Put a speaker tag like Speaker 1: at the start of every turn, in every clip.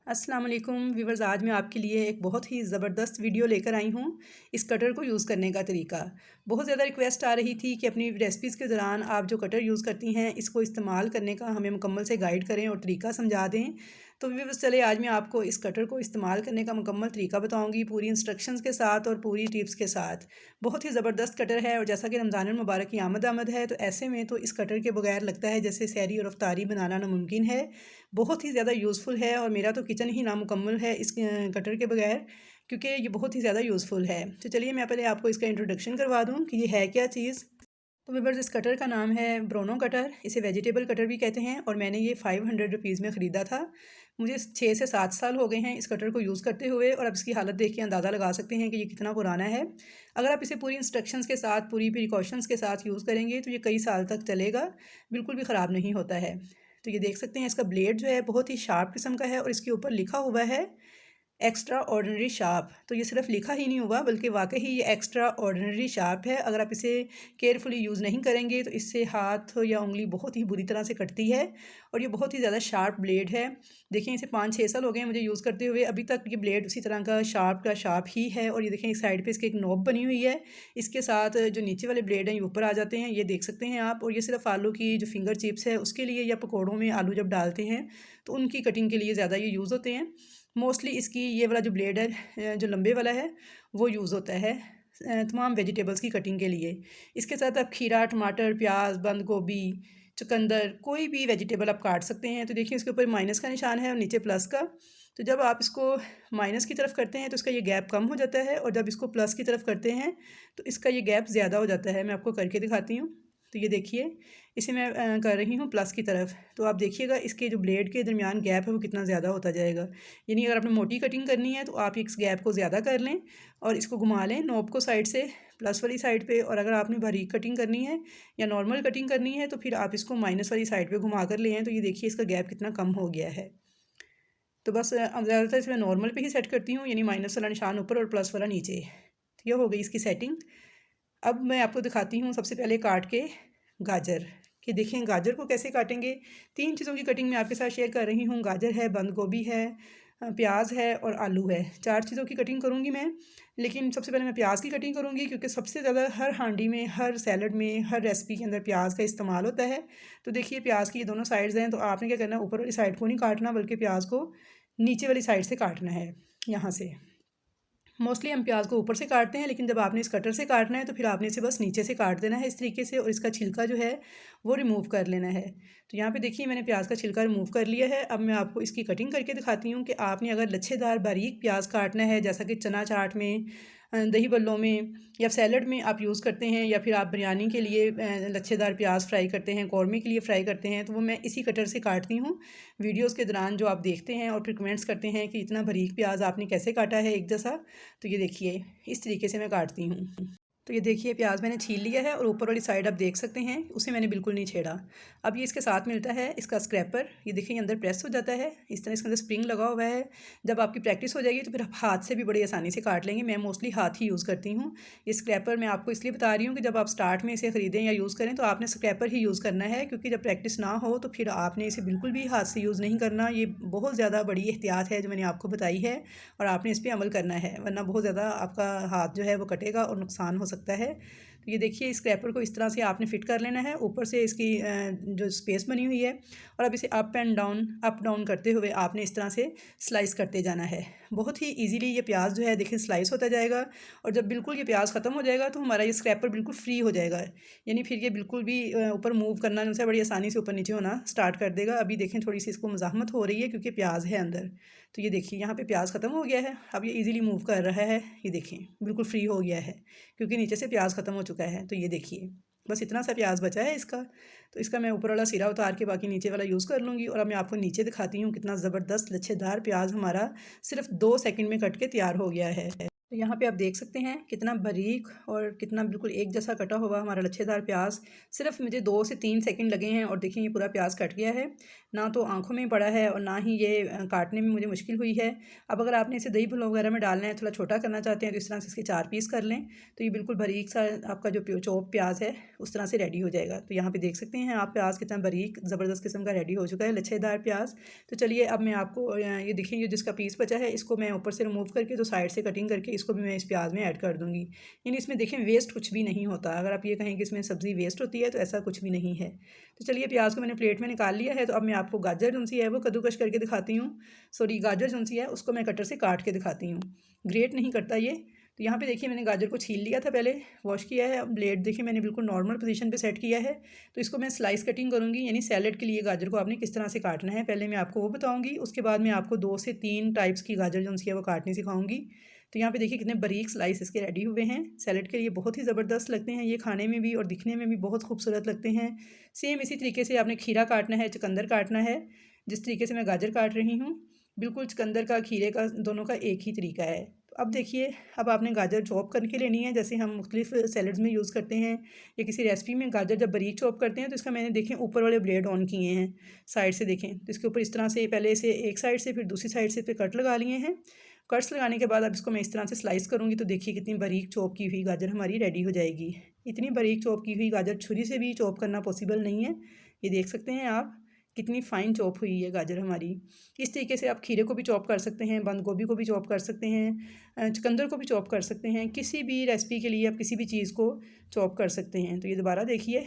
Speaker 1: अस्सलाम वालेकुम व्यूवर्स। आज मैं आपके लिए एक बहुत ही ज़बरदस्त वीडियो लेकर आई हूँ इस कटर को यूज़ करने का तरीका। बहुत ज़्यादा रिक्वेस्ट आ रही थी कि अपनी रेसिपीज़ के दौरान आप जो कटर यूज़ करती हैं इसको इस्तेमाल करने का हमें मुकम्मल से गाइड करें और तरीका समझा दें। तो व्यूवर्स चले आज मैं आपको इस कटर को इस्तेमाल करने का मुकम्मल तरीका बताऊँगी, पूरी इंस्ट्रक्शंस के साथ और पूरी टिप्स के साथ। बहुत ही ज़बरदस्त कटर है और जैसा कि रमज़ान मुबारक की आमद है, तो ऐसे में तो इस कटर के बगैर लगता है जैसे सहरी और अफ्तारी बनाना नामुमकिन है। बहुत ही ज़्यादा यूज़फुल है और मेरा तो किचन ही नामुकम्मल है इस कटर के बगैर, क्योंकि ये बहुत ही ज़्यादा यूज़फुल है। तो चलिए मैं पहले आपको इसका इंट्रोडक्शन करवा दूँ कि ये है क्या चीज़। तो व्यूअर्स इस कटर का नाम है ब्रोनो कटर, इसे वेजिटेबल कटर भी कहते हैं और मैंने ये 500 रुपीज़ में ख़रीदा था। मुझे 6 से 7 साल हो गए हैं इस कटर को यूज़ करते हुए और अब इसकी हालत देख के अंदाज़ा लगा सकते हैं कि ये कितना पुराना है। अगर आप इसे पूरी इंस्ट्रक्शंस के साथ, पूरी प्रिकॉशंस के साथ यूज़ करेंगे तो ये कई साल तक चलेगा, बिल्कुल भी ख़राब नहीं होता है। तो ये देख सकते हैं इसका ब्लेड जो है बहुत ही शार्प किस्म का है और इसके ऊपर लिखा हुआ है एक्स्ट्रा ऑर्डिनरी शार्प। तो ये सिर्फ लिखा ही नहीं हुआ बल्कि वाकई ही ये एक्स्ट्रा ऑर्डिनरी शार्प है। अगर आप इसे केयरफुली यूज़ नहीं करेंगे तो इससे हाथ या उंगली बहुत ही बुरी तरह से कटती है और ये बहुत ही ज़्यादा शार्प ब्लेड है। देखिए इसे 5-6 साल हो गए हैं मुझे यूज़ करते हुए, अभी तक ये ब्लेड उसी तरह का शार्प ही है। और ये देखें इस साइड पे इसके एक नॉब बनी हुई है, इसके साथ जो नीचे वाले ब्लेड हैं ये ऊपर आ जाते हैं, ये देख सकते हैं आप। और ये सिर्फ आलू की जो फिंगर चिप्स है उसके लिए या पकौड़ों में आलू जब डालते हैं तो उनकी कटिंग के लिए ज़्यादा ये यूज़ होते हैं। मोस्टली इसकी ये वाला जो ब्लेड है जो लंबे वाला है वो यूज़ होता है तमाम वेजिटेबल्स की कटिंग के लिए। इसके साथ आप खीरा, टमाटर, प्याज, बंद गोभी, चुकंदर, कोई भी वेजिटेबल आप काट सकते हैं। तो देखिए इसके ऊपर माइनस का निशान है और नीचे प्लस का। तो जब आप इसको माइनस की तरफ करते हैं तो इसका ये गैप कम हो जाता है और जब इसको प्लस की तरफ करते हैं तो इसका ये गैप ज़्यादा हो जाता है। मैं आपको करके दिखाती हूँ। तो ये देखिए इसे मैं कर रही हूँ प्लस की तरफ, तो आप देखिएगा इसके जो ब्लेड के दरमियान गैप है वो कितना ज़्यादा होता जाएगा। यानी अगर आपने मोटी कटिंग करनी है तो आप इस गैप को ज़्यादा कर लें और इसको घुमा लें नोब को साइड से प्लस वाली साइड पे। और अगर आपने बारीक कटिंग करनी है या नॉर्मल कटिंग करनी है तो फिर आप इसको माइनस वाली साइड पे घुमा कर ले आएँ। तो ये देखिए इसका गैप कितना कम हो गया है। तो बस अब ज़्यादातर इसे मैं नॉर्मल पे ही सेट करती हूँ, यानी माइनस वाला निशान ऊपर और प्लस वाला नीचे। तो ये हो गई इसकी सेटिंग। अब मैं आपको दिखाती हूँ सबसे पहले काट के गाजर, कि देखें गाजर को कैसे काटेंगे। 3 चीज़ों की कटिंग मैं आपके साथ शेयर कर रही हूँ। गाजर है, बंद गोभी है, प्याज है और आलू है। 4 चीज़ों की कटिंग करूँगी मैं। लेकिन सबसे पहले मैं प्याज की कटिंग करूँगी क्योंकि सबसे ज़्यादा हर हांडी में, हर सैलड में, हर रेसिपी के अंदर प्याज का इस्तेमाल होता है। तो देखिए प्याज की ये दोनों साइड्स हैं, तो आपने क्या करना है, ऊपर वाली साइड को नहीं काटना बल्कि प्याज को नीचे वाली साइड से काटना है, यहाँ से। मोस्टली हम प्याज को ऊपर से काटते हैं, लेकिन जब आपने इस कटर से काटना है तो फिर आपने इसे बस नीचे से काट देना है इस तरीके से और इसका छिलका जो है वो रिमूव कर लेना है। तो यहाँ पे देखिए मैंने प्याज का छिलका रिमूव कर लिया है। अब मैं आपको इसकी कटिंग करके दिखाती हूँ कि आपने अगर लच्छेदार बारीक प्याज काटना है, जैसा कि चना चाट में, दही बल्लों में या सैलड में आप यूज़ करते हैं, या फिर आप बिरयानी के लिए लच्छेदार प्याज फ्राई करते हैं, कौरमे के लिए फ्राई करते हैं, तो वो मैं इसी कटर से काटती हूँ। वीडियोस के दौरान जो आप देखते हैं और फिर कमेंट्स करते हैं कि इतना बारीक प्याज आपने कैसे काटा है एक जैसा, तो ये देखिए इस तरीके से मैं काटती हूँ। तो ये देखिए प्याज मैंने छील लिया है और ऊपर वाली साइड आप देख सकते हैं उसे मैंने बिल्कुल नहीं छेड़ा। अब ये इसके साथ मिलता है इसका स्क्रैपर, ये देखिए अंदर प्रेस हो जाता है, इस तरह इसके अंदर स्प्रिंग लगा हुआ है। जब आपकी प्रैक्टिस हो जाएगी तो फिर आप हाथ से भी बड़ी आसानी से काट लेंगे। मैं मोस्टली हाथ ही यूज़ करती हूँ। ये स्क्रैपर मैं आपको इसलिए बता रही हूँ कि जब आप स्टार्ट में इसे ख़रीदें या यूज़ करें तो आपने स्क्रैपर ही यूज़ करना है, क्योंकि जब प्रैक्टिस ना हो तो फिर आपने इसे बिल्कुल भी हाथ से यूज़ नहीं करना। ये बहुत ज़्यादा बड़ी एहतियात है जो मैंने आपको बताई है और आपने इस पर अमल करना है, वरना बहुत ज़्यादा आपका हाथ जो है वो कटेगा और नुकसान हो सकता है। तो ये देखिए इस स्क्रैपर को इस तरह से आपने फ़िट कर लेना है, ऊपर से इसकी जो स्पेस बनी हुई है, और अब इसे अप डाउन करते हुए आपने इस तरह से स्लाइस करते जाना है। बहुत ही इजीली ये प्याज जो है देखिए स्लाइस होता जाएगा और जब बिल्कुल ये प्याज ख़त्म हो जाएगा तो हमारा ये स्क्रैपर बिल्कुल फ्री हो जाएगा। यानी फिर ये बिल्कुल भी ऊपर मूव करना उनसे बड़ी आसानी से ऊपर नीचे होना स्टार्ट कर देगा। अभी देखें थोड़ी सी इसको मज़ाहमत हो रही है क्योंकि प्याज है अंदर। तो ये देखिए यहाँ पे प्याज ख़त्म हो गया है, अब ये इजीली मूव कर रहा है। ये देखें बिल्कुल फ्री हो गया है क्योंकि नीचे से प्याज ख़त्म हो चुका है। तो ये देखिए बस इतना सा प्याज बचा है इसका। तो इसका मैं ऊपर वाला सिरा उतार के बाकी नीचे वाला यूज़ कर लूँगी। और अब मैं आपको नीचे दिखाती हूँ कितना ज़बरदस्त लच्छेदार प्याज हमारा सिर्फ 2 सेकंड में कट के तैयार हो गया है। तो यहाँ पे आप देख सकते हैं कितना बारीक और कितना बिल्कुल एक जैसा कटा हुआ हमारा लच्छेदार प्याज। सिर्फ मुझे 2 से 3 सेकंड लगे हैं और देखिए ये पूरा प्याज कट गया है। ना तो आँखों में पड़ा है और ना ही ये काटने में मुझे मुश्किल हुई है। अब अगर आपने इसे दही भल्लो वगैरह में डालना है, थोड़ा छोटा करना चाहते हैं, तो इस तरह से इसके 4 पीस कर लें, तो ये बिल्कुल बारीक सा आपका जो चॉप प्याज है उस तरह से रेडी हो जाएगा। तो यहाँ पर देख सकते हैं आप प्याज कितना बारीक ज़बरदस्त किस्म का रेडी हो चुका है लच्छेदार प्याज। तो चलिए अब मैं आपको ये देखिए ये जिसका पीस बचा है इसको मैं ऊपर से रिमूव करके तो साइड से कटिंग करके इसको भी मैं इस प्याज में ऐड कर दूँगी। यानी इसमें देखें वेस्ट कुछ भी नहीं होता। अगर आप ये कहें कि इसमें सब्ज़ी वेस्ट होती है तो ऐसा कुछ भी नहीं है। तो चलिए प्याज को मैंने प्लेट में निकाल लिया है। तो अब मैं आपको गाजर जो सी है वो कद्दूकश करके दिखाती हूँ। सॉरी, गाजर जो सी है उसको मैं कटर से काट के दिखाती हूँ। ग्रेट नहीं करता ये। तो यहाँ पे देखिए मैंने गाजर को छील लिया था, पहले वॉश किया है। अब ब्लेड देखिए मैंने बिल्कुल नॉर्मल पोजीशन पे सेट किया है। तो इसको मैं स्लाइस कटिंग करूँगी, यानी सैलेड के लिए गाजर को आपने किस तरह से काटना है पहले मैं आपको वो बताऊँगी। उसके बाद मैं आपको 2 से 3 टाइप्स की गाजर जो सी है वो काटनी सिखाऊँगी। तो यहाँ पे देखिए कितने बारीक स्लाइस इसके रेडी हुए हैं। सैलेड के लिए बहुत ही ज़बरदस्त लगते हैं ये, खाने में भी और दिखने में भी बहुत खूबसूरत लगते हैं। सेम इसी तरीके से आपने खीरा काटना है, चुकंदर काटना है। जिस तरीके से मैं गाजर काट रही हूँ बिल्कुल चुकंदर का खीरे का दोनों का एक ही तरीका है। तो अब देखिए अब आपने गाजर चॉप करके लेनी है, जैसे हम मुख्तलिफ सैलड्स में यूज़ करते हैं या किसी रेसिपी में गाजर जब बारीक चॉप करते हैं तो इसका मैंने देखें ऊपर वाले ब्लेड ऑन किए हैं। साइड से देखें तो इसके ऊपर इस तरह से पहले से एक साइड से फिर दूसरी साइड से फिर कट लगा लिए हैं। कट्स लगाने के बाद अब इसको मैं इस तरह से स्लाइस करूँगी तो देखिए कितनी बारीक चॉप की हुई गाजर हमारी रेडी हो जाएगी। इतनी बारीक चॉप की हुई गाजर छुरी से भी चॉप करना पॉसिबल नहीं है। ये देख सकते हैं आप कितनी फ़ाइन चॉप हुई है गाजर हमारी। इस तरीके से आप खीरे को भी चॉप कर सकते हैं, बंद गोभी को भी चॉप कर सकते हैं, चुकंदर को भी चॉप कर सकते हैं। किसी भी रेसिपी के लिए आप किसी भी चीज़ को चॉप कर सकते हैं। तो ये दोबारा देखिए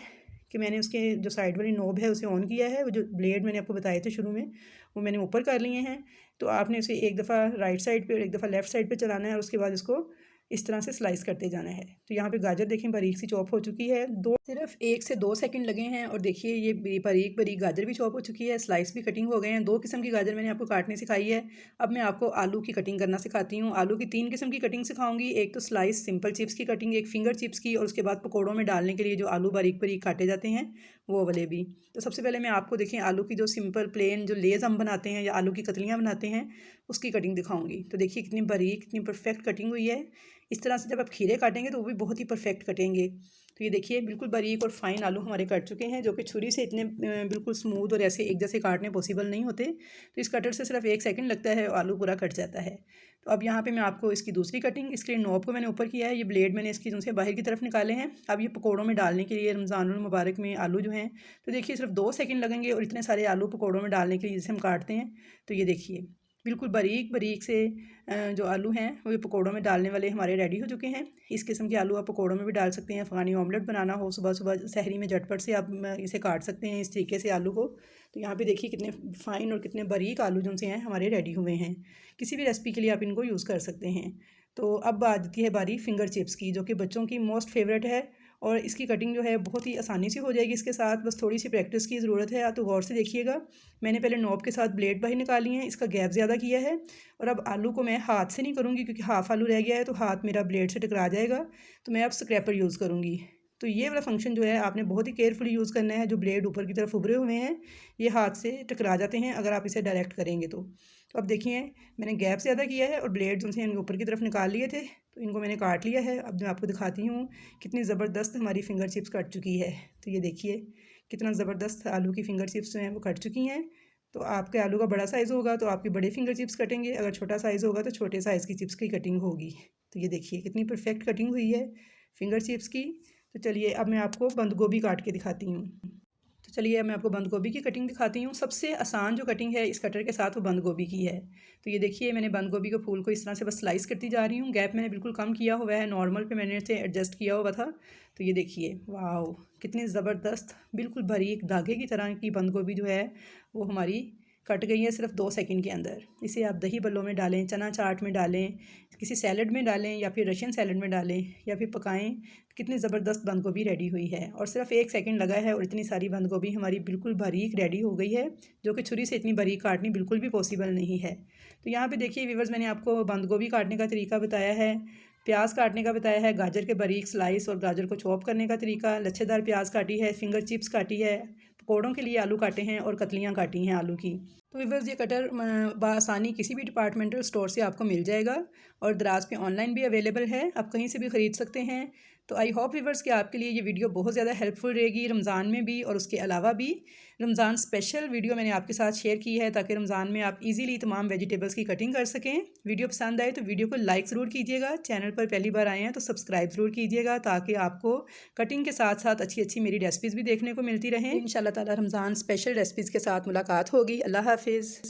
Speaker 1: कि मैंने उसके जो साइड वाली नोब है उसे ऑन किया है। वो जो ब्लेड मैंने आपको बताए थे शुरू में वो मैंने ऊपर कर लिए हैं। तो आपने उसे एक दफ़ा राइट साइड पे और एक दफ़ा लेफ़्ट साइड पे चलाना है और उसके बाद इसको इस तरह से स्लाइस करते जाना है। तो यहाँ पे गाजर देखें बारीक सी चॉप हो चुकी है। सिर्फ 1 से 2 सेकंड लगे हैं और देखिए ये बारीक बारीक गाजर भी चॉप हो चुकी है, स्लाइस भी कटिंग हो गए हैं। 2 किस्म की गाजर मैंने आपको काटनी सिखाई है। अब मैं आपको आलू की कटिंग करना सिखाती हूँ। आलू की 3 किस्म की कटिंग सिखाऊंगी। एक तो स्लाइस सिंपल चिप्स की कटिंग, एक फिंगर चिप्स की, और उसके बाद पकौड़ों में डालने के लिए जो आलू बारीक बारीक काटे जाते हैं वो वाले भी। तो सबसे पहले मैं आपको देखें आलू की जो सिंपल प्लेन जो लेज़ हम बनाते हैं या आलू की कतलियाँ बनाते हैं उसकी कटिंग दिखाऊंगी। तो देखिए कितनी बारीक कितनी परफेक्ट कटिंग हुई है। इस तरह से जब आप खीरे काटेंगे तो वो भी बहुत ही परफेक्ट कटेंगे। तो ये देखिए बिल्कुल बारीक और फाइन आलू हमारे कट चुके हैं, जो कि छुरी से इतने बिल्कुल स्मूथ और ऐसे एक जैसे काटने पॉसिबल नहीं होते। तो इस कटर से सिर्फ 1 सेकंड लगता है और आलू पूरा कट जाता है। तो अब यहाँ पे मैं आपको इसकी दूसरी कटिंग, इसके लिए नॉब को मैंने ऊपर किया है, ये ब्लेड मैंने इसकी जो से बाहर की तरफ निकाले हैं। अब ये पकौड़ों में डालने के लिए रमज़ानुल मुबारक में आलू जो हैं तो देखिए सिर्फ 2 सेकंड लगेंगे और इतने सारे आलू पकौड़ों में डालने के लिए जैसे हम काटते हैं। तो ये देखिए बिल्कुल बारीक बारीक से जो आलू हैं वो ये पकौड़ों में डालने वाले हमारे रेडी हो चुके हैं। इस किस्म के आलू आप पकौड़ों में भी डाल सकते हैं। अफ़गानी ऑमलेट बनाना हो सुबह सुबह सहरी में झटपट से आप इसे काट सकते हैं इस तरीके से आलू को। तो यहाँ पे देखिए कितने फ़ाइन और कितने बारीक आलू जो से हैं हमारे रेडी हुए हैं। किसी भी रेसिपी के लिए आप इनको यूज़ कर सकते हैं। तो अब आ जाती है बारी फिंगर चिप्स की, जो कि बच्चों की मोस्ट फेवरेट है और इसकी कटिंग जो है बहुत ही आसानी से हो जाएगी इसके साथ, बस थोड़ी सी प्रैक्टिस की ज़रूरत है। तो गौर से देखिएगा, मैंने पहले नॉब के साथ ब्लेड बाहर निकाली हैं, इसका गैप ज़्यादा किया है। और अब आलू को मैं हाथ से नहीं करूँगी क्योंकि हाफ़ आलू रह गया है तो हाथ मेरा ब्लेड से टकरा जाएगा। तो मैं अब स्क्रैपर यूज़ करूँगी। तो ये वाला फंक्शन जो है आपने बहुत ही केयरफुली यूज़ करना है। जो ब्लेड ऊपर की तरफ उभरे हुए हैं ये हाथ से टकरा जाते हैं अगर आप इसे डायरेक्ट करेंगे तो। अब देखिए मैंने गैप ज़्यादा किया है और ब्लेड जो से ऊपर की तरफ निकाल लिए थे तो इनको मैंने काट लिया है। अब मैं आपको दिखाती हूँ कितनी ज़बरदस्त हमारी फिंगर चिप्स कट चुकी है। तो ये देखिए कितना ज़बरदस्त आलू की फिंगर चिप्स जो हैं वो कट चुकी हैं। तो आपके आलू का बड़ा साइज़ होगा तो आपके बड़े फिंगर चिप्स कटेंगे, अगर छोटा साइज़ होगा तो छोटे साइज़ की चिप्स की कटिंग होगी। तो ये देखिए कितनी परफेक्ट कटिंग हुई है फिंगर चिप्स की। तो चलिए अब मैं आपको बंद गोभी काट के दिखाती हूँ। तो चलिए मैं आपको बंद गोभी की कटिंग दिखाती हूँ। सबसे आसान जो कटिंग है इस कटर के साथ वो बंद गोभी की है। तो ये देखिए मैंने बंद गोभी के फूल को इस तरह से बस स्लाइस करती जा रही हूँ। गैप मैंने बिल्कुल कम किया हुआ है, नॉर्मल पे मैंने इसे एडजस्ट किया हुआ था। तो ये देखिए वाह कितनी ज़बरदस्त बिल्कुल बारीक धागे की तरह की बंद गोभी जो है वो हमारी कट गई है सिर्फ 2 सेकंड के अंदर। इसे आप दही बल्लों में डालें, चना चाट में डालें, किसी सैलड में डालें या फिर रशियन सैलड में डालें या फिर पकाएं। कितनी ज़बरदस्त बंद गोभी रेडी हुई है और सिर्फ 1 सेकंड लगा है और इतनी सारी बंद गोभी हमारी बिल्कुल बारीक रेडी हो गई है, जो कि छुरी से इतनी बारीक काटनी बिल्कुल भी पॉसिबल नहीं है। तो यहाँ पे देखिए व्यूअर्स मैंने आपको बंद गोभी काटने का तरीका बताया है, प्याज काटने का बताया है, गाजर के बारीक स्लाइस और गाजर को चॉप करने का तरीका, लच्छेदार प्याज काटी है, फिंगर चिप्स काटी है, पकौड़ों के लिए आलू काटे हैं और कतलियाँ काटी हैं आलू की। तो व्यूअर्स ये कटर बआसानी किसी भी डिपार्टमेंटल स्टोर से आपको मिल जाएगा और दराज पे ऑनलाइन भी अवेलेबल है, आप कहीं से भी ख़रीद सकते हैं। तो आई होप व्यूअर्स कि आपके लिए ये वीडियो बहुत ज़्यादा हेल्पफुल रहेगी रमज़ान में भी और उसके अलावा भी। रमज़ान स्पेशल वीडियो मैंने आपके साथ शेयर की है ताकि रमज़ान में आप इजीली तमाम वेजिटेबल्स की कटिंग कर सकें। वीडियो पसंद आए तो वीडियो को लाइक ज़रूर कीजिएगा, चैनल पर पहली बार आए हैं तो सब्सक्राइब ज़रूर कीजिएगा ताकि आपको कटिंग के साथ साथ अच्छी अच्छी मेरी रेसिपीज़ भी देखने को मिलती रहें। इंशाल्लाह ताला रमज़ान स्पेशल रेसिपीज़ के साथ मुलाकात होगी। अल्लाह हाफिज़।